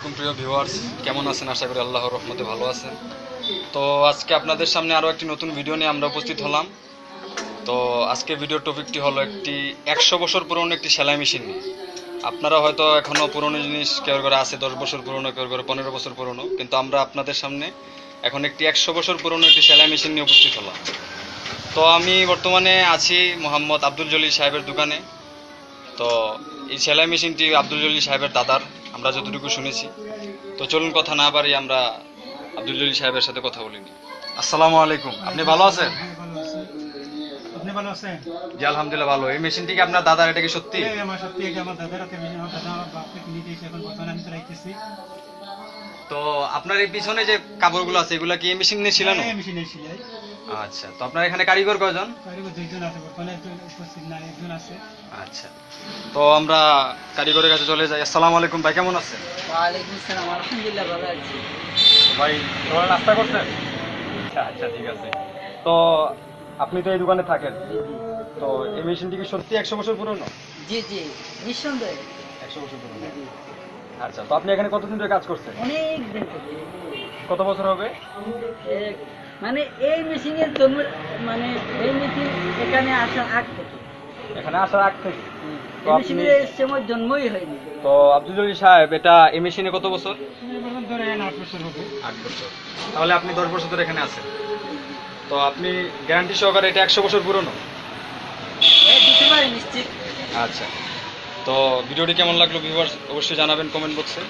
আলাইকুম প্রিয় ভিউয়ার্স, কেমন আছেন? আশা করি আল্লাহর রহমতে ভালো আছেন। তো আজকে আপনাদের সামনে আরও একটি নতুন ভিডিও নিয়ে আমরা উপস্থিত হলাম। তো আজকে ভিডিও টপিকটি হলো একটি 100 বছর পুরনো একটি সেলাই মেশিন নিয়ে। আপনারা হয়তো এখনও পুরনো জিনিস কেউ করে আছে 10 বছর পুরনো, কেউ করে 15 বছর পুরনো, কিন্তু আমরা আপনাদের সামনে এখন একটি 100 বছর পুরনো একটি সেলাই মেশিন নিয়ে উপস্থিত হলাম। তো আমি বর্তমানে আছি মোহাম্মদ আব্দুল জলিল সাহেবের দোকানে। তো এই সেলাই মেশিনটি আব্দুল জলিল সাহেবের দাদার, আমরা যতটুকু শুনেছি। তো চলুন কথা না বাড়ি আমরা আব্দুল জলিল সাহেবের সাথে কথা বলিনি। আসসালামু আলাইকুম, আপনি ভালো আছেন? হ্যাঁ, ভালো আছি। আপনি ভালো আছেন? জি আলহামদুলিল্লাহ ভালো। এই মেশিনটি কি আপনার দাদার? এটা কি সত্যি? হ্যাঁ, আমার সত্যি এটা আমার দাদার হাতে মেশিন। আমার দাদা আমার বাপকে কিনে দিয়েছে, এখন বর্তমানে আমি চালাইতেছি। তো আপনার এই পিছনে যে কাপড়গুলো আছে এগুলা কি এই মেশিন নিয়ে ছিলানো? হ্যাঁ, মেশিনে সেলাই। আচ্ছা, তো আপনার এখানে কারিগর কয়জন? কারিগর দুইজন আছে, বর্তমানে একজন উপস্থিত নাই, একজন আছে। আচ্ছা, তো আমরা কারিগরের কাছে চলে যাই। আসসালামু আলাইকুম ভাই, কেমন আছেন? ওয়ালাইকুম আসসালাম, আলহামদুলিল্লাহ ভালো আছি। ভাই সকালে নাস্তা করছেন? আচ্ছা আচ্ছা, ঠিক আছে। তো আপনি তো এই দোকানে থাকেন, তো এই মেশিনটি কি সত্যি 100 বছর পুরনো? জি জি, নিঃসন্দেহে 100 বছর পুরনো। জি, আচ্ছা, তো আপনি এখানে কতদিন ধরে কাজ করছেন? অনেক দিন থেকে। কত বছর হবে? মানে এই মেশিনের জন্ম, মানে এই মেশিন এখানে আসার আগ থেকে, এখানে আসার আগ থেকে। তো এই আপনি, মেশিনের সময় জন্মই হয়নি। তো আব্দুল জলিল সাহেব এটা এই মেশিনে কত বছর? বললাম ধরেন 8 বছর হবে। 8 বছর। তাহলে আপনি 10 বছর ধরে এখানে আছেন। তো আপনি গ্যারান্টি সহকারে এটা 100 বছর পুরনো? দিতে পারি নিশ্চিত। আচ্ছা, তো ভিডিওটি কেমন লাগলো ভিউয়ার্স অবশ্যই জানাবেন কমেন্ট বক্সে।